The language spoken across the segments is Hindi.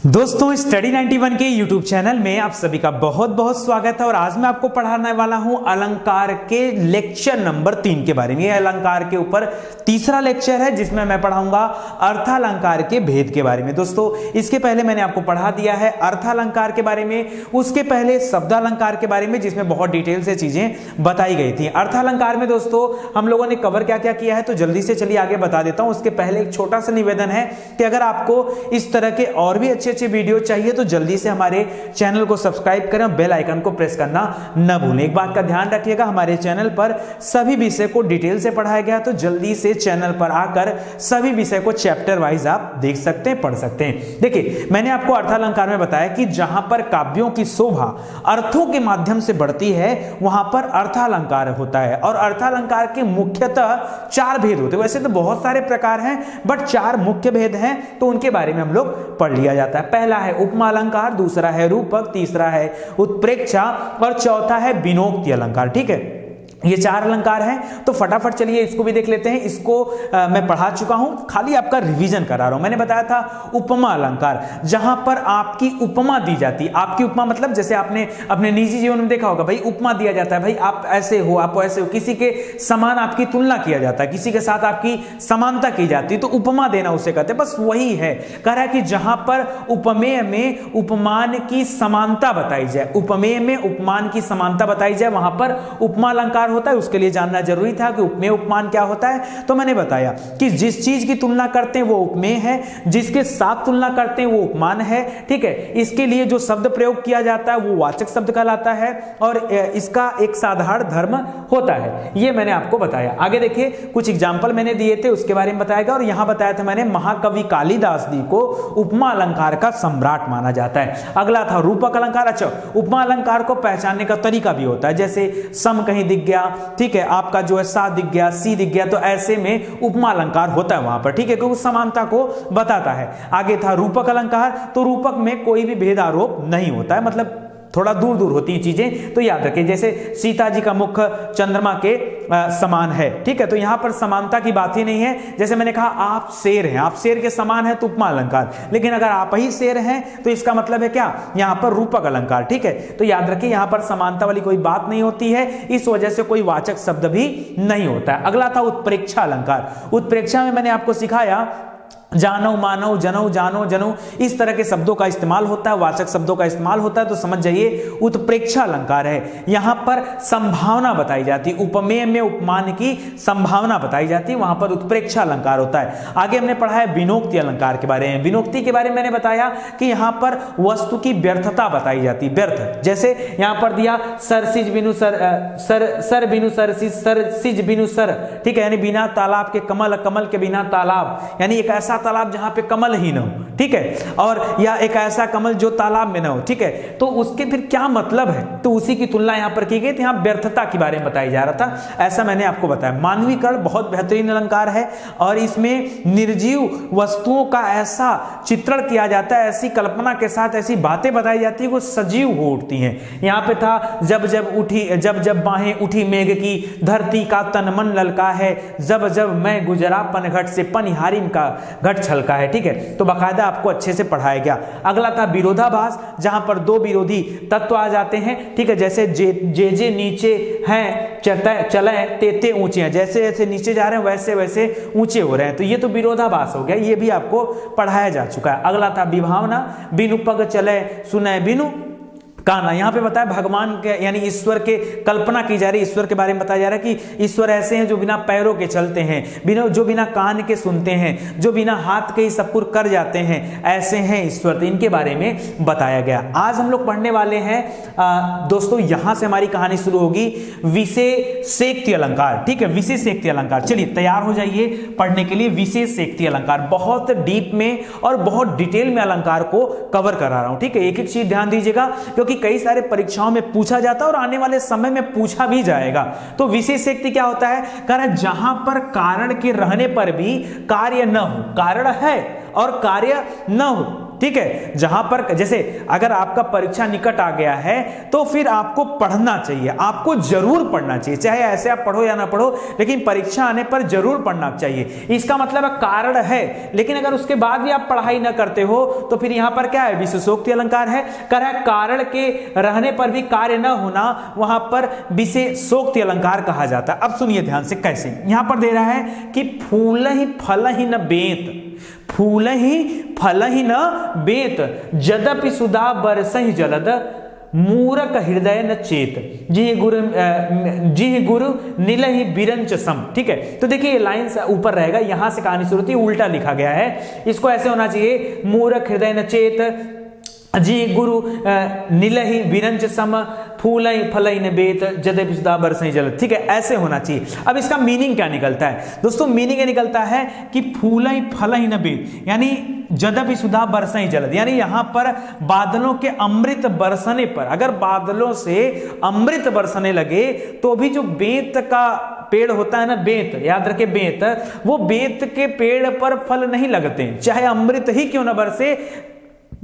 दोस्तों स्टडी 91 के YouTube चैनल में आप सभी का बहुत बहुत स्वागत है। और आज मैं आपको पढ़ाने वाला हूं अलंकार के लेक्चर नंबर 3 के बारे में। यह अलंकार के ऊपर तीसरा लेक्चर है जिसमें मैं पढ़ाऊंगा अर्थालंकार के भेद के बारे में। दोस्तों इसके पहले मैंने आपको पढ़ा दिया है अर्थालंकार के बारे में, उसके पहले शब्दालंकार के बारे में जिसमें बहुत डिटेल से चीजें बताई गई थी। अर्थालंकार में दोस्तों हम लोगों ने कवर क्या क्या किया है तो जल्दी से चलिए आगे बता देता हूं। उसके पहले एक छोटा सा निवेदन है कि अगर आपको इस तरह के और भी अच्छे वीडियो चाहिए तो जल्दी से हमारे चैनल को सब्सक्राइब करें और बेल आइकन को प्रेस करना न भूलें। एक बात का ध्यान रखिएगा, हमारे चैनल पर सभी विषय को डिटेल से पढ़ाया गया, तो जल्दी से चैनल पर आकर सभी विषय को चैप्टर वाइज आप देख सकते हैं, पढ़ सकते हैं। देखिए मैंने आपको अर्थालंकार में बताया कि जहां पर काव्यों की शोभा अर्थों के माध्यम से बढ़ती है वहां पर अर्थालंकार होता है। और अर्थालंकार के मुख्यतः 4 भेद होते हैं। वैसे तो बहुत सारे प्रकार हैं बट 4 मुख्य भेद हैं, तो उनके बारे में हम लोग पढ़ लिया जाता है। पहला है उपमा अलंकार, दूसरा है रूपक, तीसरा है उत्प्रेक्षा और चौथा है विनोक्ति अलंकार। ठीक है, ये 4 अलंकार हैं। तो फटाफट चलिए इसको भी देख लेते हैं। इसको मैं पढ़ा चुका हूं, खाली आपका रिवीजन करा रहा हूं। मैंने बताया था उपमा अलंकार, जहां पर आपकी उपमा दी जाती। आपकी उपमा मतलब जैसे आपने अपने निजी जीवन में देखा होगा, भाई उपमा दिया जाता है, भाई आप ऐसे हो, आप ऐसे हो, किसी के समान आपकी तुलना किया जाता है, किसी के साथ आपकी समानता की जाती है, तो उपमा देना उसे कहते हैं। बस वही है, कह रहा है कि जहां पर उपमेय में उपमान की समानता बताई जाए, उपमेय में उपमान की समानता बताई जाए, वहां पर उपमा अलंकार होता है। उसके लिए जानना जरूरी था कि उपमेय उपमान क्या होता है। तो मैंने बताया कि जिस चीज की तुलना करते हैं वो उपमेय है, जिसके साथ तुलना करते हैं वो उपमान है। ठीक है, इसके लिए जो शब्द प्रयोग किया जाता है वो वाचक शब्द कहलाता है और इसका एक साधारण धर्म होता है। ये मैंने आपको बताया। आगे देखिए कुछ एग्जाम्पल मैंने दिए थे, उसके बारे में बताया गया। और यहां बताया था मैंने महाकवि कालिदास जी को उपमा अलंकार का सम्राट माना जाता है। अगला था रूपक अलंकार। अच्छा, उपमा अलंकार को पहचानने का तरीका भी होता है, जैसे सम कहीं दिख गया, ठीक है, आपका जो है सा दिख गया, सी दिख गया, तो ऐसे में उपमा अलंकार होता है वहां पर। ठीक है, क्योंकि समानता को बताता है। आगे था रूपक अलंकार। तो रूपक में कोई भी भेद आरोप नहीं होता है, मतलब थोड़ा दूर दूर होती है चीजें, तो याद रखें। जैसे सीता जी का मुख चंद्रमा के समान है, ठीक है, तो यहां पर समानता की बात ही नहीं है। जैसे मैंने कहा आप शेर हैं, आप शेर के समान है तो उपमा अलंकार, लेकिन अगर आप ही शेर हैं तो इसका मतलब है क्या, यहां पर रूपक अलंकार। ठीक है, तो याद रखिए यहां पर समानता वाली कोई बात नहीं होती है, इस वजह से कोई वाचक शब्द भी नहीं होता है। अगला था उत्प्रेक्षा अलंकार। उत्प्रेक्षा में मैंने आपको सिखाया जानो, मानो, जनो, जानो, जनो, इस तरह के शब्दों का इस्तेमाल होता है, वाचक शब्दों का इस्तेमाल होता है। तो समझ जाइए उत्प्रेक्षा अलंकार है। यहां पर संभावना बताई जाती है, उपमेय में उपमान की संभावना बताई जाती है, वहां पर उत्प्रेक्षा अलंकार होता है। आगे हमने पढ़ा है विनोक्ति अलंकार के बारे में। विनोक्ति के बारे में मैंने बताया कि यहां पर वस्तु की व्यर्थता बताई जाती है, व्यर्थ। जैसे यहां पर दिया सरसिज बिनु सर बिनु सरसिज, सरसिज बिनु सर, ठीक है, यानी बिना तालाब के कमल, कमल के बिना तालाब, यानी एक ऐसा तालाब जहां पे कमल ही ना हो, ठीक है, और या एक ऐसा कमल जो तालाब में ना हो। ठीक है, तो उसके फिर क्या मतलब है, तो उसी की तुलना यहां पर की गई थी। यहां व्यर्थता के बारे में बताया जा रहा था, ऐसा मैंने आपको बताया। मानवीकरण बहुत बेहतरीन अलंकार है और इसमें निर्जीव वस्तुओं का ऐसा चित्रण किया जाता है, ऐसी कल्पना के साथ ऐसी बातें बताई जाती है वो सजीव हो उठती हैं। यहां पे था जब जब बाहें उठी मेघ की, धरती का तन मन ललका है, जब जब मैं गुजरा पनघट से, पनिहारिन का घट छलका है। ठीक है, तो बाकायदा आपको अच्छे से पढ़ाया गया। अगला था विरोधाभास, जहां पर 2 विरोधी तत्व आ जाते हैं। ठीक है, जैसे जे नीचे हैं चले ते ऊंचे हैं, जैसे जैसे नीचे जा रहे हैं वैसे वैसे ऊंचे हो रहे हैं, तो ये तो विरोधाभास हो गया, ये भी आपको पढ़ाया जा चुका है। अगला था विभावना, बिनु पग चले सुने बिनु काना। यहां पे बताया भगवान के यानी ईश्वर के कल्पना की जा रही, ईश्वर के बारे में बताया जा रहा है कि ईश्वर ऐसे हैं जो बिना पैरों के चलते हैं, जो बिना कान के सुनते हैं, जो बिना हाथ के ही सब कुछ कर जाते हैं, ऐसे हैं ईश्वर। तो इनके बारे में बताया गया। आज हम लोग पढ़ने वाले हैं दोस्तों, यहां से हमारी कहानी शुरू होगी, विशेषेक्ति अलंकार। ठीक है, विशेषेक्ति अलंकार। चलिए तैयार हो जाइए पढ़ने के लिए। विशेषेक्ति अलंकार बहुत डीप में और बहुत डिटेल में अलंकार को कवर करा रहा हूं। ठीक है, एक एक चीज ध्यान दीजिएगा क्योंकि कई सारे परीक्षाओं में पूछा जाता है और आने वाले समय में पूछा भी जाएगा। तो विशेषेक्ति क्या होता है, कारण जहां पर कारण के रहने पर भी कार्य न हो, कारण है और कार्य न हो, ठीक है, जहां पर जैसे अगर आपका परीक्षा निकट आ गया है तो फिर आपको पढ़ना चाहिए, आपको जरूर पढ़ना चाहिए, चाहे ऐसे आप पढ़ो या ना पढ़ो, लेकिन परीक्षा आने पर जरूर पढ़ना चाहिए। इसका मतलब है कारण है, लेकिन अगर उसके बाद भी आप पढ़ाई ना करते हो तो फिर यहां पर क्या है, विशेषोक्ति अलंकार है। कारण के रहने पर भी कार्य न होना, वहां पर विशेषोक्ति अलंकार कहा जाता है। अब सुनिए ध्यान से कैसे, यहां पर दे रहा है कि फूल ही फल ही न बेत, फूल ही फल ही न बेत, जदपि सुधा बरसहि जलद, मूरख हृदय न चेत, जी गुरु नील ही बिरंच सम। ठीक है, तो देखिए ये लाइन ऊपर रहेगा, यहां से कहानी शुरू होती है, उल्टा लिखा गया है, इसको ऐसे होना चाहिए, मूरख हृदय न चेत, जी गुरु नील ही बिरंच सम, फूल फल न बेत, जदपि सुधा बरसहि जल। ठीक है, ऐसे होना चाहिए। अब इसका मीनिंग क्या निकलता है दोस्तों, मीनिंग ये निकलता है कि फूल फल न बेत, यानी जदपि सुधा बरसहि जलद, यानी यहां पर बादलों के अमृत बरसने पर, अगर बादलों से अमृत बरसने लगे तो भी जो बेत का पेड़ होता है ना, बेत, याद रखे बेत, वो बेत के पेड़ पर फल नहीं लगते, चाहे अमृत ही क्यों न बरसे,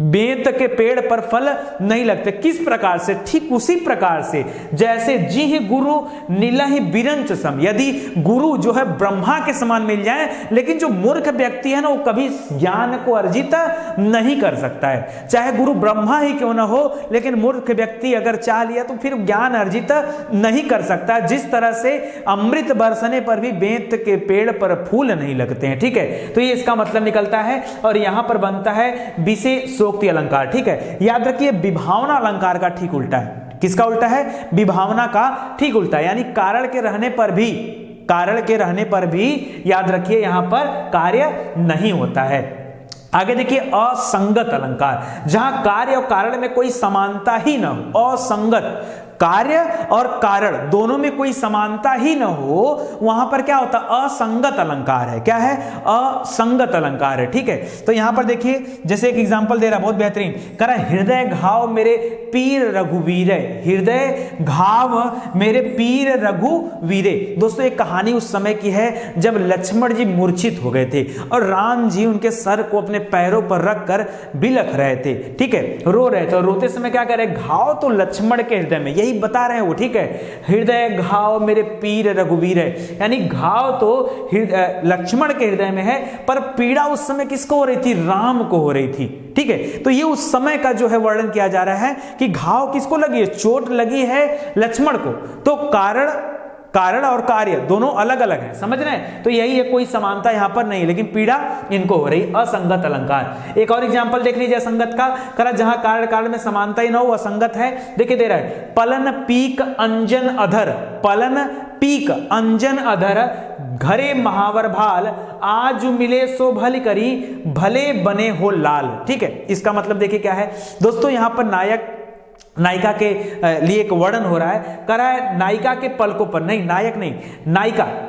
बेत के पेड़ पर फल नहीं लगते। किस प्रकार से, ठीक उसी प्रकार से जैसे जी गुरु नीला ही बिरंच सम, यदि गुरु जो है ब्रह्मा के समान मिल जाए, लेकिन जो मूर्ख व्यक्ति है ना वो कभी ज्ञान को अर्जित नहीं कर सकता है, चाहे गुरु ब्रह्मा ही क्यों ना हो, लेकिन मूर्ख व्यक्ति अगर चाह लिया तो फिर ज्ञान अर्जित नहीं कर सकता। जिस तरह से अमृत बरसने पर भी बेत के पेड़ पर फूल नहीं लगते हैं। ठीक है, तो ये इसका मतलब निकलता है, और यहां पर बनता है विशेष सोक्ति अलंकार। ठीक है, याद रखिए विभावना अलंकार का ठीक उल्टा है। किसका उल्टा है, विभावना का ठीक उल्टा है, यानी कारण के रहने पर भी, कारण के रहने पर भी याद रखिए यहां पर कार्य नहीं होता है। आगे देखिए असंगत अलंकार, जहां कार्य और कारण में कोई समानता ही न हो, असंगत, कार्य और कारण दोनों में कोई समानता ही न हो, वहां पर क्या होता है, असंगत अलंकार है। क्या है, असंगत अलंकार है। ठीक है, तो यहां पर देखिए जैसे एक एग्जांपल दे रहा, बहुत बेहतरीन, कह रहा हृदय घाव मेरे पीर रघुवीर, हृदय घाव मेरे पीर रघुवीरे। दोस्तों एक कहानी उस समय की है जब लक्ष्मण जी मूर्छित हो गए थे और राम जी उनके सर को अपने पैरों पर रखकर बिलख रहे थे। ठीक है, रो रहे थे, और रोते समय क्या कर रहे, घाव तो लक्ष्मण के हृदय में, यही बता रहे हैं वो। ठीक है, हृदय घाव मेरे पीर रघुवीर है, यानी घाव तो लक्ष्मण के हृदय में है, पर पीड़ा उस समय किसको हो रही थी, राम को हो रही थी। ठीक है, तो ये उस समय का जो है वर्णन किया जा रहा है कि घाव किसको लगी है, चोट लगी है लक्ष्मण को, तो कारण और कार्य दोनों अलग अलग हैं, समझ रहे हैं, तो यही है, कोई समानता यहां पर नहीं, लेकिन पीड़ा इनको हो रही। असंगत अलंकार, एक और एग्जांपल देख लीजिए असंगत का, करा जहां कारण में समानता ही ना हो, असंगत है। देखिए दे रहा है, पलन पीक अंजन अधर, पलन पीक अंजन अधर, घरे महावर भाल, आज मिले सो भली करी, भले बने हो लाल। ठीक है, इसका मतलब देखिए क्या है दोस्तों, यहां पर नायिका के लिए एक वर्णन हो रहा है, कह रहा है नायिका के पलकों पर, नहीं नायक नहीं,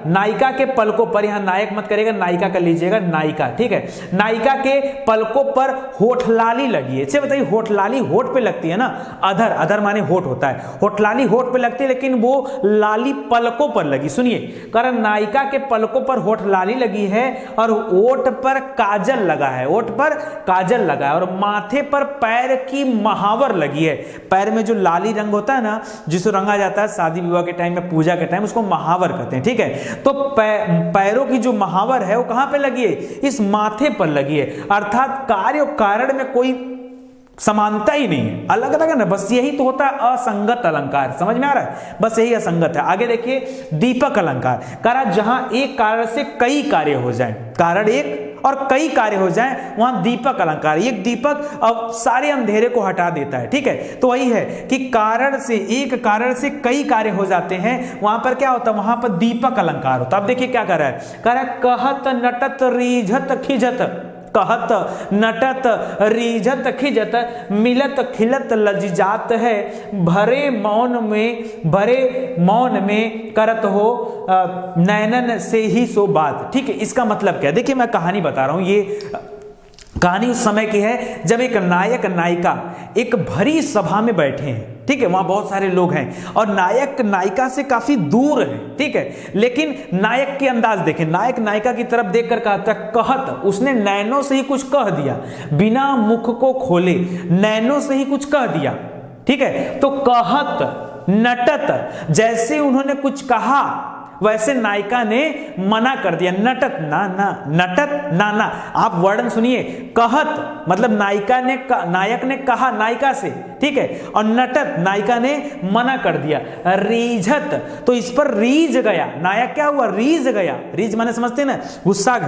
नायिका के पलकों पर, यहां नायक मत करेगा, नायिका कर लीजिएगा, नायिका। ठीक है, नायिका के पलकों पर होठलाली लगी है। अच्छा बताइए, होठलाली होठ पे लगती है ना, अधर माने होठ होता है, होठलाली होठ पे लगती है, लेकिन वो लाली पलकों पर लगी। सुनिए, कह रहा नायिका के पलकों पर होठलाली लगी है और ओठ पर काजल लगा है, ओठ पर काजल लगा है, और माथे पर पैर की महावर लगी है। पैर में जो लाली रंग होता है ना, जिसको रंगा जाता है शादी विवाह के टाइम में, पूजा के टाइम, उसको महावर कहते हैं। ठीक है, तो पैरों की जो महावर है वो कहां पे लगी है, इस माथे पर लगी है, अर्थात कार्य और कारण में कोई समानता ही नहीं है, अलग अलग है ना, बस यही तो होता है असंगत अलंकार। समझ में आ रहा है, बस यही असंगत है। आगे देखिए दीपक अलंकार, करा जहां एक कारण से कई कार्य हो जाए, कारण एक और कई कार्य हो जाएं, वहां दीपक अलंकार, एक दीपक अब सारे अंधेरे को हटा देता है। ठीक है, तो वही है कि कारण से, एक कारण से कई कार्य हो जाते हैं, वहां पर क्या होता है, वहां पर दीपक अलंकार होता है। अब देखिए क्या कर रहा है, कह रहा है कहत नटत रीझत खिजत, कहत नटत रीझत खिजत, मिलत खिलत लज्जात है, भरे मौन में करत हो नैनन से ही सो बात। ठीक है, इसका मतलब क्या है, देखिए मैं कहानी बता रहा हूं, ये कहानी उस समय की है जब एक नायक नायिका एक भरी सभा में बैठे हैं। ठीक है, वहां बहुत सारे लोग हैं और नायक नायिका से काफी दूर है, ठीक है, लेकिन नायक के अंदाज देखें, नायक नायिका की तरफ देखकर कहता कहत, उसने नैनों से ही कुछ कह दिया, बिना मुख को खोले नैनों से ही कुछ कह दिया, ठीक है। तो कहत नटत, जैसे उन्होंने कुछ कहा वैसे नायिका ने मना कर दिया। नटत ना ना, नटत ना ना, आप वर्णन सुनिए। कहत मतलब नायिका ने नायक ने कहा नायिका से, ठीक है, और नटत नायिका ने मना कर दिया। रीझत तो इस पर रीझ गया, नायक क्या हुआ, रीझ गया, रीझ माने समझते ना, गुस्सा,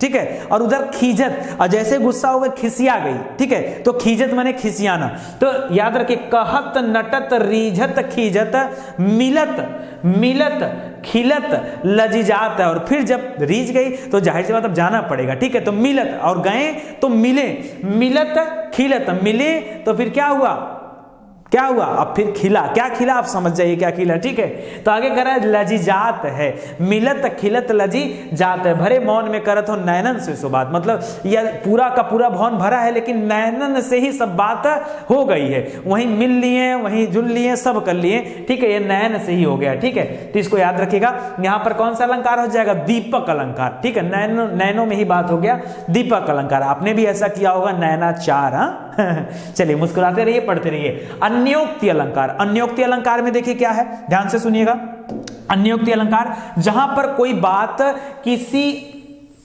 ठीक है, और उधर खीजत, और जैसे गुस्सा हो गया खिसिया गई, ठीक है, तो खीजत माने खिसियाना। तो याद रखिए, कहत नटत रीझत खीजत मिलत, मिलत खिलत लजीजात है, और फिर जब रीझ गई तो जाहिर सी बात अब जाना पड़ेगा, ठीक है, तो मिलत, और गए तो मिले, मिलत खिलत, मिले तो फिर क्या हुआ, क्या हुआ, अब फिर खिला, क्या खिला आप समझ जाइए क्या खिला, ठीक है। तो आगे कह रहा है लजीजात है, मिलत खिलत लजी जात है, भरे मौन में करत हो नैनन से सो बात, मतलब यह पूरा का पूरा भवन भरा है लेकिन नैनन से ही सब बात हो गई है, वहीं मिल लिए, वहीं जुल लिए, सब कर लिए, ठीक है, ये नैन से ही हो गया, ठीक है। तो इसको याद रखिएगा, यहां पर कौन सा अलंकार हो जाएगा, दीपक अलंकार, ठीक है, नैनों में ही बात हो गया, दीपक अलंकार। आपने भी ऐसा किया होगा, नैनाचार, हाँ चलिए मुस्कुराते रहिए, पढ़ते रहिए। अन्योक्ति अलंकार, अन्योक्ति अलंकार में देखिए क्या है, ध्यान से सुनिएगा। अन्योक्ति अलंकार, जहां पर कोई बात किसी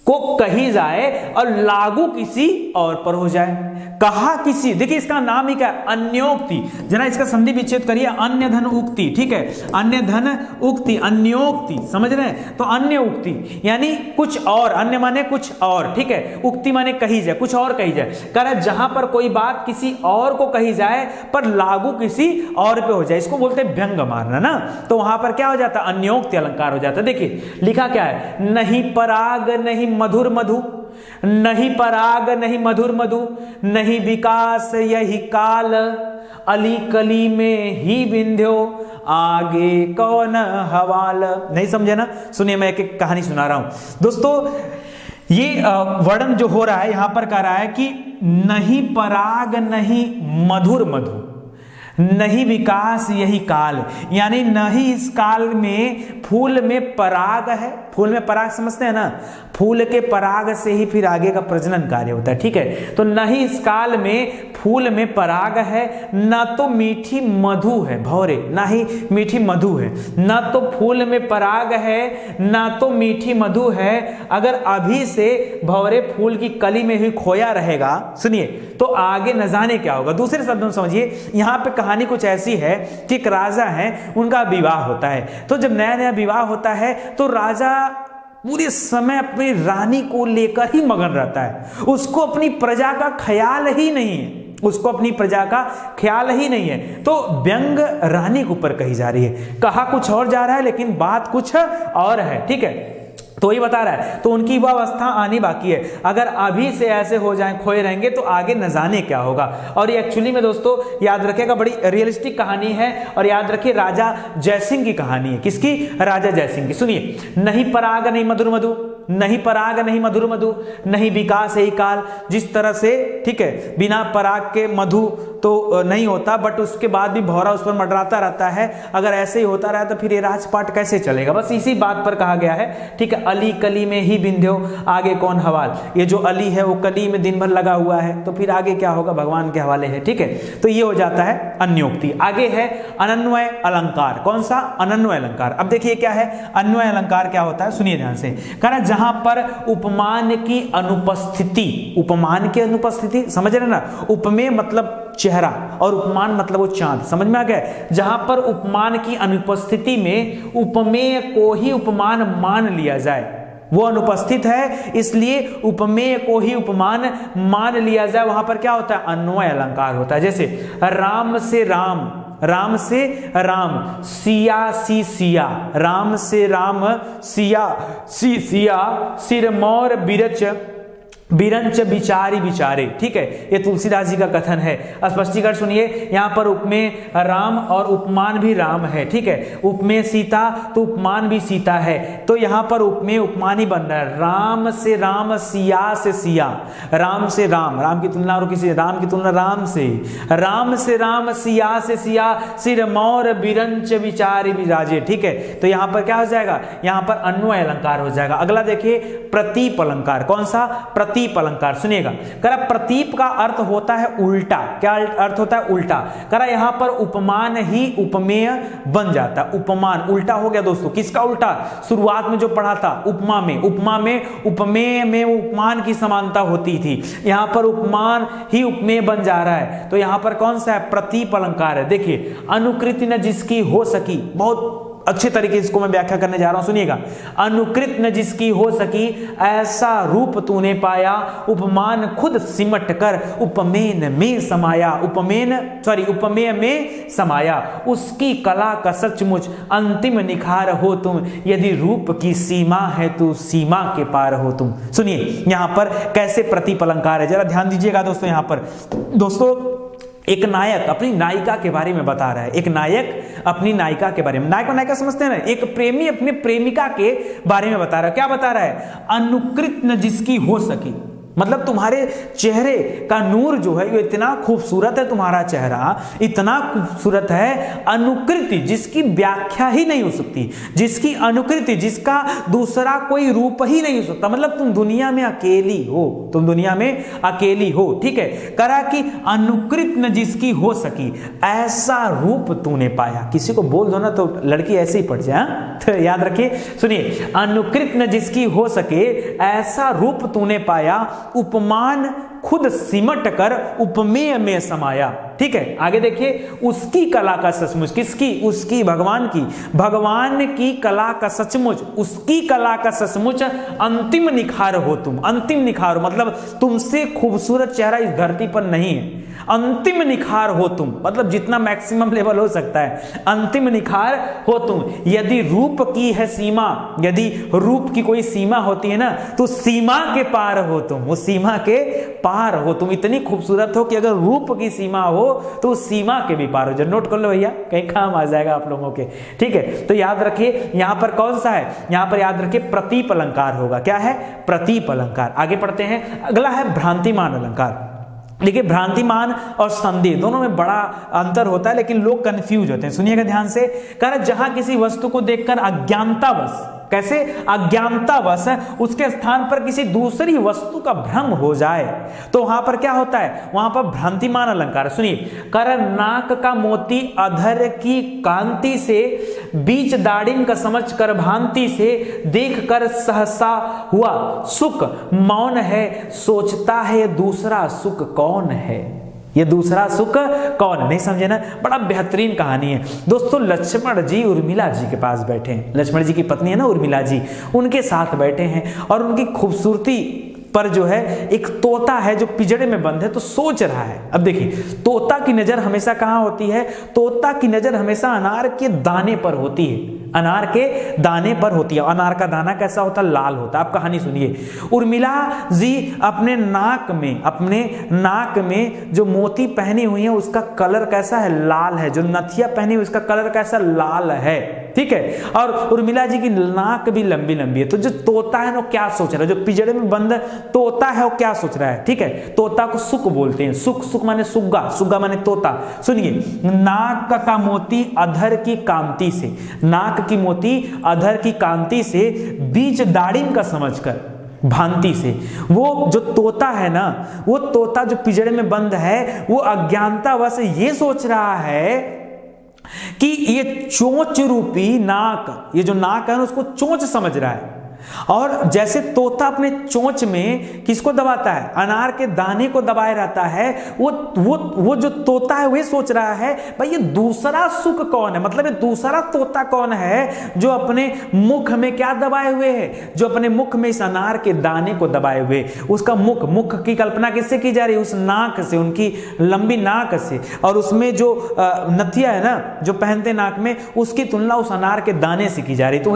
को कही जाए और लागू किसी और पर हो जाए, कहा किसी, देखिए इसका नाम ही क्या है, अन्योक्ति। जरा इसका संधि विच्छेद करिए, अन्य धन उक्ति, ठीक है, अन्य धन उक्ति, अन्योक्ति, समझ रहे हैं, तो अन्य उक्ति यानी कुछ और, अन्य माने कुछ और, ठीक है, उक्ति माने कही जाए, कुछ और कही जाए, कह रहा है जहां पर कोई बात किसी और को कही जाए पर लागू किसी और पे हो जाए, इसको बोलते हैं व्यंग मारना ना, तो वहां पर क्या हो जाता है, अन्योक्ति अलंकार हो जाता है। देखिए लिखा क्या है, नहीं पराग नहीं मधुर मधु, नहीं पराग नहीं मधुर मधु, नहीं विकास यही काल, अली कली में ही बिंध्यो आगे कौन हवाल। नहीं समझे ना, सुनिए मैं एक एक कहानी सुना रहा हूं दोस्तों। ये वर्णन जो हो रहा है यहां पर कह रहा है कि नहीं पराग नहीं मधुर मधु, नहीं विकास यही काल, यानी नहीं इस काल में फूल में पराग है, फूल में पराग समझते हैं ना, फूल के पराग से ही फिर आगे का प्रजनन कार्य होता है, ठीक है, तो नहीं इस काल में फूल में पराग है, ना तो मीठी मधु है, भौरे ना ही मीठी मधु है, ना तो फूल में पराग है, ना तो मीठी मधु है, अगर अभी से भौरे फूल की कली में ही खोया रहेगा, सुनिए, तो आगे न जाने क्या होगा। दूसरे शब्दों में समझिए, यहां पे कहानी कुछ ऐसी है कि एक राजा है, उनका विवाह होता है, तो जब नया नया विवाह होता है तो राजा पूरे समय अपनी रानी को लेकर ही मगन रहता है, उसको अपनी प्रजा का ख्याल ही नहीं है, उसको अपनी प्रजा का ख्याल ही नहीं है। तो व्यंग रानी के ऊपर कही जा रही है, कहा कुछ और जा रहा है लेकिन बात कुछ और है, ठीक है, तो ये बता रहा है, तो उनकी वह अवस्था आनी बाकी है, अगर अभी से ऐसे हो जाएं, खोए रहेंगे तो आगे न जाने क्या होगा। और ये एक्चुअली में दोस्तों याद रखिएगा बड़ी रियलिस्टिक कहानी है, और याद रखिए राजा जयसिंह की कहानी है। किसकी, राजा जयसिंह की। सुनिए, नहीं पराग नहीं मधुर मधु, नहीं पराग नहीं मधुर मधु, नहीं विकास यही काल, जिस तरह से, ठीक है, बिना पराग के मधु तो नहीं होता, बट उसके बाद भी भौरा उस पर मंडराता रहता है, अगर ऐसे ही होता रहा तो फिर ये राजपाट कैसे चलेगा, बस इसी बात पर कहा गया है, ठीक है। अली कली में ही बिंध्यो आगे कौन हवाल, ये जो अली है वो कली में दिन भर लगा हुआ है, तो फिर आगे क्या होगा भगवान के हवाले है, ठीक है। तो ये हो जाता है अन्योक्ति। आगे है अनन्वय अलंकार, कौन सा, अनन्वय अलंकार। अब देखिए क्या है अन्वय अलंकार, क्या होता है, सुनिए ध्यान से, कह रहा जहां पर उपमान की अनुपस्थिति, उपमान की अनुपस्थिति, समझ रहे ना, उपमेय मतलब चेहरा और उपमान मतलब वो चांद, समझ में आ गया, जहां पर उपमान की अनुपस्थिति में उपमेय को ही उपमान मान लिया जाए, वो अनुपस्थित है इसलिए उपमेय को ही उपमान मान लिया जाए, वहां पर क्या होता है, अन्वय अलंकार होता है। जैसे राम से राम, राम से राम, सिया सी सिया, राम से राम, सिया सी सिया, सिरमौर बिरच बिरंच बिचारी बिचारे, ठीक है, ये तुलसीदास जी का कथन है। स्पष्टीकरण सुनिए, यहाँ पर उपमेय राम और उपमान भी राम है, ठीक है, उपमेय सीता तो उपमान भी सीता है, तो यहाँ पर उपमेय उपमान ही बन रहा है। राम से राम, सिया से सिया, राम से राम, राम की तुलना और किसी, राम की तुलना राम से राम, सिया से सिया, सिर मोर बिरंच बिचारी बिराजे, ठीक है। तो यहाँ पर क्या हो जाएगा, यहाँ पर अन्वय अलंकार हो जाएगा। अगला देखिए प्रतीप अलंकार, कौन सा, प्रतीप अलंकार, सुनिएगा। करा प्रतीप का अर्थ होता है उल्टा, क्या अर्थ होता है, उल्टा। करा यहां पर उपमान ही उपमेय बन जाता, उपमान उल्टा हो गया दोस्तों। किसका उल्टा, शुरुआत में जो पढ़ा था उपमा में, उपमा में उपमेय में उपमान की समानता होती थी, यहां पर उपमान ही उपमेय बन जा रहा है। तो यहां पर कौन सा है, प्रतीप अलंकार है। देखिए अनुकृति न जिसकी हो सकी, बहुत अच्छे तरीके से इसको मैं व्याख्या करने जा रहा हूं, सुनिएगा। अनुकृत न जिसकी हो सकी, ऐसा रूप तूने पाया, उपमान खुद सिमट कर उपमेन में समाया, उपमेय में समाया। उसकी कला का सचमुच अंतिम निखार हो तुम, यदि रूप की सीमा है तो सीमा के पार हो तुम। सुनिए यहां पर कैसे प्रतीप अलंकार है, जरा ध्यान दीजिएगा दोस्तों। यहां पर दोस्तों एक नायक अपनी नायिका के बारे में बता रहा है, एक नायक अपनी नायिका के बारे में, नायक और नायिका समझते हैं ना, एक प्रेमी अपने प्रेमिका के बारे में बता रहा है। क्या बता रहा है, अनुकृत न जिसकी हो सकी, मतलब तुम्हारे चेहरे का नूर जो है ये इतना खूबसूरत है, तुम्हारा चेहरा इतना खूबसूरत है, अनुकृति जिसकी व्याख्या ही नहीं हो सकती, जिसकी अनुकृति, जिसका दूसरा कोई रूप ही नहीं हो सकता, मतलब तुम दुनिया में अकेली हो, तुम दुनिया में अकेली हो, ठीक है। करा कि अनुकृत न जिसकी हो सकी, ऐसा रूप तूने पाया। किसी को बोल दो ना तो लड़की ऐसे ही पड़ जाए, तो याद रखिए, सुनिए, अनुकृत न जिसकी हो सके, ऐसा रूप तूने पाया, उपमान खुद सिमट कर उपमेय में समाया, ठीक है। आगे देखिए, उसकी कला का सचमुच, किसकी, उसकी, भगवान की, भगवान की कला का सचमुच, उसकी कला का सचमुच अंतिम निखार हो तुम। अंतिम निखार हो मतलब तुमसे खूबसूरत चेहरा इस धरती पर नहीं है, अंतिम निखार हो तुम, मतलब जितना मैक्सिमम लेवल हो सकता है, अंतिम निखार हो तुम। यदि रूप की है सीमा, यदि रूप की कोई सीमा होती है ना, तो सीमा के पार हो तुम, उस सीमा के पार हो तुम। इतनी खूबसूरत हो कि अगर रूप की सीमा हो तो उस सीमा के भी पार हो। जब नोट कर लो भैया, कहीं काम आ जाएगा आप लोगों के, ठीक है। तो याद रखिए यहां पर कौन सा है, यहां पर याद रखिए प्रतीप अलंकार होगा। क्या है, प्रतीप अलंकार। आगे पढ़ते हैं, अगला है भ्रांतिमान अलंकार। देखिए भ्रांतिमान और संदेह दोनों में बड़ा अंतर होता है, लेकिन लोग कंफ्यूज होते हैं। सुनिएगा ध्यान से, कारण जहां किसी वस्तु को देखकर अज्ञानतावश, कैसे, अज्ञानतावश उसके स्थान पर किसी दूसरी वस्तु का भ्रम हो जाए, तो वहां पर क्या होता है, वहां पर भ्रांतिमान अलंकार। सुनिए, कर नाक का मोती अधर की कांति से, बीच दाढ़िन का समझ कर भांति से, देख कर सहसा हुआ सुख मौन है, सोचता है दूसरा सुख कौन है। ये दूसरा सुख कौन, नहीं समझे ना, बड़ा बेहतरीन कहानी है दोस्तों। लक्ष्मण जी उर्मिला जी के पास बैठे हैं, लक्ष्मण जी की पत्नी है ना उर्मिला जी, उनके साथ बैठे हैं और उनकी खूबसूरती पर जो है एक तोता है जो पिंजरे में बंद है, तो सोच रहा है। अब देखिए, तोता की नजर हमेशा कहां होती है, तोता की नजर हमेशा अनार के दाने पर होती है, अनार के दाने पर होती है। अनार का दाना कैसा होता है, लाल होता है। आप कहानी सुनिए, उर्मिला जी अपने नाक में जो मोती पहनी हुई है उसका कलर कैसा है, लाल है। जो नथिया पहनी हुई उसका कलर कैसा, लाल है, ठीक है। और उर्मिला जी की नाक भी लंबी लंबी है। तो जो तोता है वो क्या सोच रहा है, जो पिंजरे में बंद तोता है वो क्या सोच रहा है, ठीक है। तोता को सुख बोलते हैं, सुख, सुख माने सुग्गा, सुग्गा माने तोता। सुनिए, नाक का मोती अधर की कांति से, नाक की मोती अधर की कांति से, बीच दाढ़िन का समझकर भांति से, वो जो तोता है ना, वो तोता जो पिंजरे में बंद है, वो अज्ञानतावश ये सोच रहा है कि ये चोंच रूपी नाक, ये जो नाक है ना उसको चोंच समझ रहा है। और जैसे तोता अपने चोंच में किसको दबाता है, अनार के दाने को दबाए रहता है, वो जो तोता है वही सोच रहा है भाई ये दूसरा सुख कौन है, मतलब ये दूसरा तोता कौन है जो अपने मुख में क्या दबाए हुए है, जो अपने मुख में इस अनार के दाने को दबाए हुए। उसका मुख की कल्पना किससे की जा रही है, उस नाक से, उनकी लंबी नाक से, और उसमें जो नथिया है ना जो पहनते नाक में, उसकी तुलना उस अनार के दाने से की जा रही। तो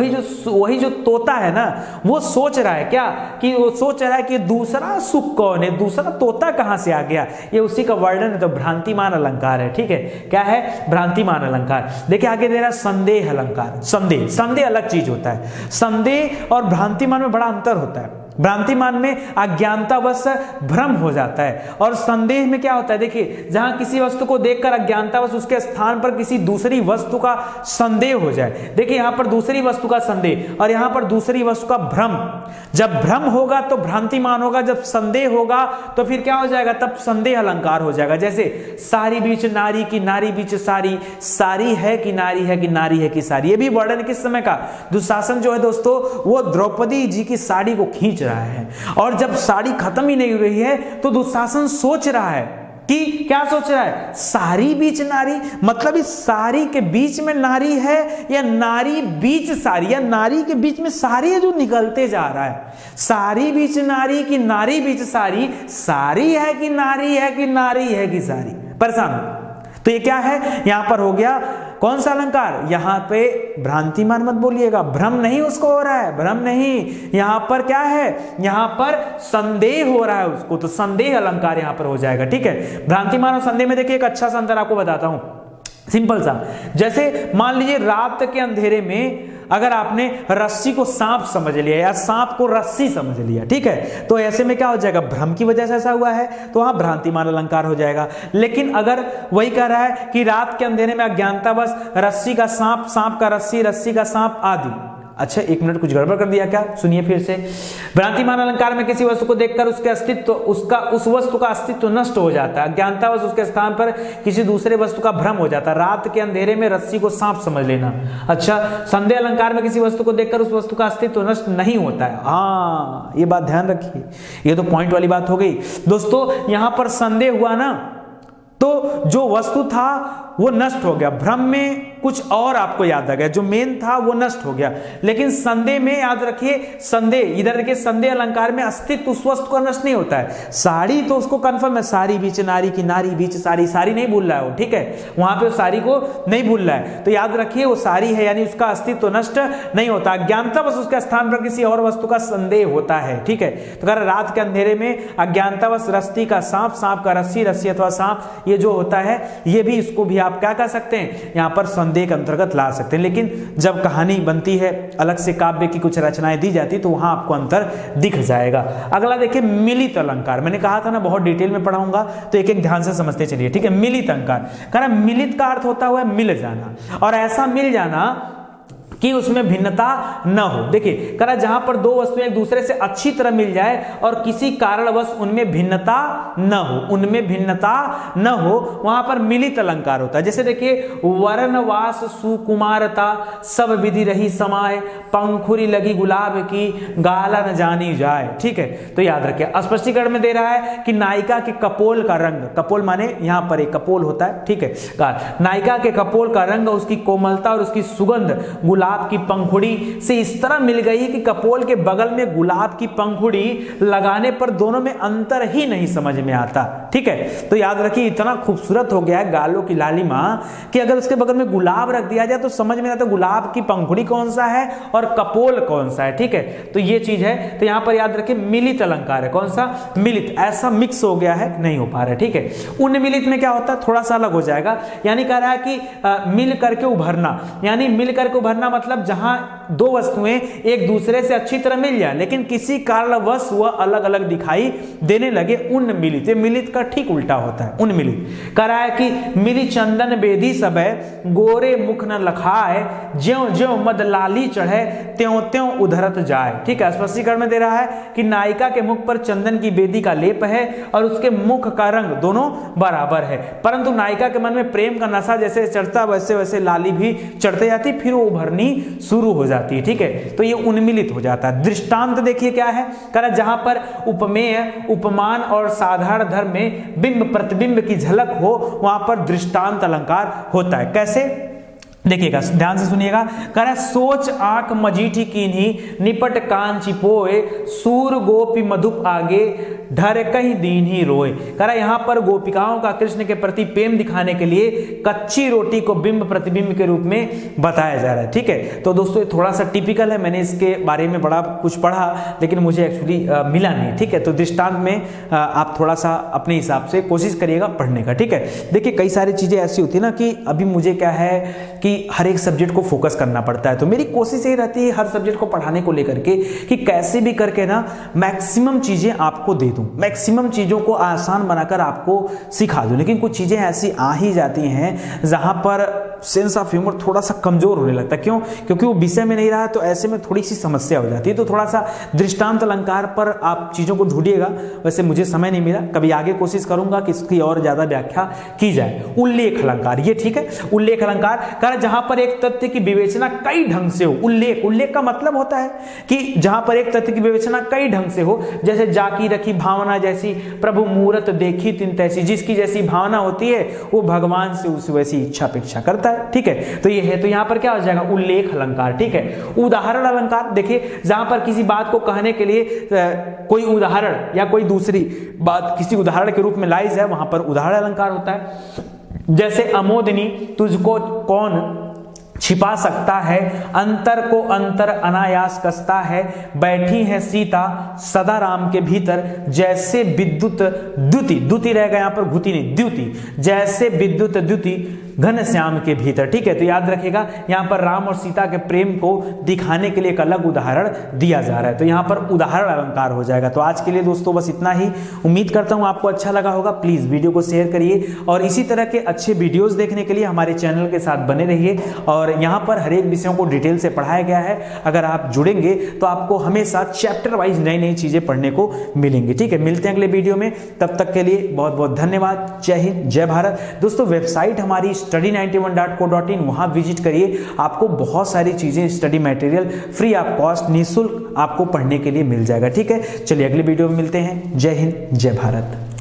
वही जो तोता है ना, वो सोच रहा है क्या, कि वो सोच रहा है कि दूसरा सुख कौन है, दूसरा तोता कहां से आ गया, ये उसी का वर्णन है। तो भ्रांतिमान अलंकार है, ठीक है। क्या है? भ्रांतिमान अलंकार। देखिए आगे दे रहा है संदेह अलंकार। संदेह अलग चीज होता है। संदेह और भ्रांतिमान में बड़ा अंतर होता है। भ्रांतिमान में अज्ञानतावश भ्रम हो जाता है, और संदेह में क्या होता है, देखिए जहां किसी वस्तु को देखकर अज्ञानतावश उसके स्थान पर किसी दूसरी वस्तु का संदेह हो जाए। देखिए यहां पर दूसरी वस्तु का संदेह और यहां पर दूसरी वस्तु का भ्रम। जब भ्रम होगा तो भ्रांतिमान होगा, जब संदेह होगा तो फिर क्या हो जाएगा, तब संदेह अलंकार हो जाएगा। जैसे सारी बीच नारी की, नारी बीच सारी, सारी है कि नारी है कि नारी है कि सारी। ये भी वर्णन किस समय का, दुशासन जो है दोस्तों वो द्रौपदी जी की साड़ी को खींच रहा है, और जब साड़ी खत्म ही नहीं हो रही है तो दुशासन सोच रहा है कि क्या सोच रहा है, सारी बीच नारी, मतलब इस सारी के बीच में नारी है या नारी बीच सारी, या नारी के बीच में सारी है जो निकलते जा रहा है। सारी बीच नारी की नारी बीच सारी, सारी है कि नारी है कि नारी है कि सारी, परेशान। तो ये क्या है, यहां पर हो गया कौन सा अलंकार, यहां पे भ्रांतिमान मत बोलिएगा, भ्रम नहीं उसको हो रहा है, भ्रम नहीं, यहां पर क्या है, यहां पर संदेह हो रहा है उसको, तो संदेह अलंकार यहां पर हो जाएगा, ठीक है। भ्रांतिमान और संदेह में देखिए एक अच्छा सा अंतर आपको बताता हूं, सिंपल सा। जैसे मान लीजिए रात के अंधेरे में अगर आपने रस्सी को सांप समझ लिया या सांप को रस्सी समझ लिया, ठीक है, तो ऐसे में क्या हो जाएगा, भ्रम की वजह से ऐसा हुआ है, तो वहां भ्रांतिमान अलंकार हो जाएगा। लेकिन अगर वही कह रहा है कि रात के अंधेरे में अज्ञानतावश रस्सी का सांप, सांप का रस्सी, रस्सी का सांप आदि। अच्छा एक मिनट, कुछ गड़बड़ कर दिया क्या, सुनिए फिर से। भ्रांतिमान अलंकार में किसी वस्तु को देखकर उसके अस्तित्व, उस वस्तु का अस्तित्व नष्ट हो जाता है, अज्ञानतावश उसके स्थान पर किसी दूसरे वस्तु का भ्रम हो जाता है। रात के अंधेरे में रस्सी को सांप समझ लेना। अच्छा, संदेह अलंकार में किसी वस्तु को देखकर उस वस्तु का अस्तित्व नष्ट नहीं होता है। हाँ ये बात ध्यान रखिए, ये तो पॉइंट वाली बात हो गई दोस्तों। यहां पर संदेह हुआ ना, तो जो वस्तु था वो नष्ट हो गया, भ्रम में कुछ और आपको याद आ गया, जो मेन था वो नष्ट हो गया। लेकिन संदेह में याद रखिए, संदेह इधर देखिए, संदेह अलंकार में अस्तित्व उस वस्तु का नष्ट नहीं होता है। साड़ी तो उसको कंफर्म है, सारी बीच नारी की, नारी बीच सारी, सारी नहीं भूल रहा है वो, ठीक है, वहां पे सारी को नहीं भूल रहा है, तो याद रखिए वो सारी है, यानी उसका अस्तित्व नष्ट नहीं होता। अज्ञानता बस उसके स्थान पर किसी और वस्तु का संदेह होता है, ठीक है। तो अगर रात के अंधेरे में अज्ञानतावश रस्सी का सांप, सांप का रस्सी, रस्सी अथवा सांप, ये जो होता है, ये भी इसको भी आप क्या कर सकते हैं, यहां पर संदेह के अंतर्गत ला सकते हैं। लेकिन जब कहानी बनती है, अलग से काव्य की कुछ रचनाएं दी जाती, तो वहां आपको अंतर दिख जाएगा। अगला देखिए मिलित अलंकार, मैंने कहा था ना बहुत डिटेल में पढ़ाऊंगा, तो एक एक ध्यान से समझते चलिए, ठीक है। मिलित अलंकार, कारण मिलित का अर्थ होता हुआ मिल जाना, और ऐसा मिल जाना कि उसमें भिन्नता न हो। देखिए करा जहां पर दो वस्तुएं एक दूसरे से अच्छी तरह मिल जाए और किसी कारणवश उनमें भिन्नता न हो, उनमें भिन्नता न हो, वहां पर मिलित अलंकार होता है। जैसे देखिए वर्णवास सुकुमारता, सब विधि रही समाय, पंखुरी लगी गुलाब की, गाला न जानी जाए, ठीक है। तो याद रखिए, स्पष्टीकरण में दे रहा है कि नायिका के कपोल का रंग, कपोल माने यहां पर एक कपोल होता है, ठीक है, नायिका के कपोल का रंग, उसकी कोमलता और उसकी सुगंध गुलाब की पंखुड़ी से इस तरह मिल गई कि कपोल के बगल में गुलाब की पंखुड़ी लगाने पर दोनों में अंतर ही नहीं समझ में आता, ठीक है। तो याद रखिए इतना खूबसूरत हो गया है गालों की लालिमा कि अगर उसके बगल में गुलाब रख दिया जाए तो समझ में आता गुलाब की पंखुड़ी कौन सा है और कपोल कौन सा है, ठीक है। तो ये चीज है, तो यहां पर याद रखिए मिलित अलंकार है, कौन सा, मिलित, ऐसा मिक्स हो गया है, नहीं हो पा रहा है, ठीक है। उन्मिलित में क्या होता है, थोड़ा सा अलग हो जाएगा, यानी कह रहा है कि मिल करके उभरना, यानी मिल करके उभरना मतलब जहां दो वस्तुएं एक दूसरे से अच्छी तरह मिल जाए लेकिन किसी कारणवश वह अलग अलग दिखाई देने लगे, उन्मिलित। ये मिलित का ठीक उल्टा होता है उन्मिलित। कह रहा है कि मिली चंदन बेदी सबे, गोरे मुख न लखाए, ज्यों ज्यों मद लाली चढ़े, त्यों त्यों उधरत जाए, ठीक है। स्पष्टीकरण में दे रहा है कि नायिका के मुख पर चंदन की बेदी का लेप है और उसके मुख का रंग दोनों बराबर है, परंतु नायिका के मन में प्रेम का नशा जैसे चढ़ता वैसे वैसे लाली भी चढ़ते जाती, फिर वो उभरनी शुरू हो जाती है, ठीक है। तो ये उन्मिलित हो जाता है। दृष्टांत देखिए क्या है, कारण जहां पर उपमेय, उपमान और साधारण धर्म में बिंब प्रतिबिंब की झलक हो, वहां पर दृष्टांत अलंकार होता है। कैसे, देखिएगा, ध्यान से सुनिएगा। कह रहा सोच आंख मजीठी कीन्ही, निपट कान चिपोए, सूर गोपी मधुप आगे, ढर कहीं दीन ही रोए। कह रहा यहाँ पर गोपिकाओं का कृष्ण के प्रति प्रेम दिखाने के लिए कच्ची रोटी को बिंब प्रतिबिंब के रूप में बताया जा रहा है। ठीक है, तो दोस्तों ये थोड़ा सा टिपिकल है, मैंने इसके बारे में बड़ा कुछ पढ़ा लेकिन मुझे एक्चुअली मिला नहीं। ठीक है, तो दृष्टांत में आप थोड़ा सा अपने हिसाब से कोशिश करिएगा पढ़ने का। ठीक है, देखिए कई सारी चीजें ऐसी होती है ना कि अभी मुझे क्या है कि हर एक सब्जेक्ट को फोकस करना पड़ता है, तो मेरी कोशिश यही रहती है हर सब्जेक्ट को पढ़ाने को लेकर के कि कैसे भी करके ना मैक्सिमम चीजें आपको दे दूं, मैक्सिमम चीजों को आसान बनाकर आपको सिखा दूं। लेकिन कुछ चीजें ऐसी आ ही जाती हैं जहां पर सेंस ऑफ ह्यूमर थोड़ा सा कमजोर होने लगता है। क्यों? क्योंकि वो विषय में नहीं रहा, तो ऐसे में थोड़ी सी समस्या हो जाती है। तो थोड़ा सा दृष्टांत अलंकार पर आप चीजों को ढूंढिएगा। वैसे मुझे समय नहीं मिला, कभी आगे कोशिश करूंगा कि इसकी और ज्यादा व्याख्या की जाए। उल्लेख अलंकार, ये ठीक है, उल्लेख अलंकार कर जहां पर एक तथ्य की विवेचना कई ढंग से हो। उल्लेख का मतलब होता है कि जहां पर एक तथ्य की विवेचना कई ढंग से हो, जैसे जाकी रखी भावना जैसी, प्रभु मूरत देखी तिन तैसी, जिसकी जैसी भावना होती है वो भगवान से उस वैसी इच्छा अपेक्षा करता है। ठीक है, तो ये है, तो यहां पर क्या हो जाएगा? उल्लेख अलंकार। ठीक है, उदाहरण अलंकार, देखिए जहां पर किसी बात को कहने के लिए कोई उदाहरण या कोई दूसरी बात किसी उदाहरण के रूप में लाई जाए, वहां पर उदाहरण अलंकार होता है। जैसे अमोदिनी तुझको कौन छिपा सकता है, अंतर को अंतर अनायास कसता है, बैठी है सीता सदा राम के भीतर, जैसे विद्युत द्युति, द्युति रहेगा यहां पर, घुति नहीं द्युति, जैसे विद्युत द्युति घन श्याम के भीतर। ठीक है, तो याद रखिएगा यहां पर राम और सीता के प्रेम को दिखाने के लिए एक अलग उदाहरण दिया जा रहा है, तो यहां पर उदाहरण अलंकार हो जाएगा। तो आज के लिए दोस्तों बस इतना ही, उम्मीद करता हूं आपको अच्छा लगा होगा। प्लीज वीडियो को शेयर करिए और इसी तरह के अच्छे वीडियोस देखने के लिए हमारे चैनल के साथ बने रहिए। और यहां पर हर एक विषयों को डिटेल से पढ़ाया गया है, अगर आप जुड़ेंगे तो आपको हमेशा चैप्टर वाइज नई नई चीजें पढ़ने को मिलेंगी। ठीक है, मिलते हैं अगले वीडियो में, तब तक के लिए बहुत बहुत धन्यवाद। जय हिंद, जय भारत। दोस्तों वेबसाइट हमारी study91.co.in, वहां विजिट करिए, आपको बहुत सारी चीजें study material free of cost निःशुल्क आपको पढ़ने के लिए मिल जाएगा। ठीक है, चलिए अगले वीडियो में मिलते हैं। जय हिंद, जय भारत।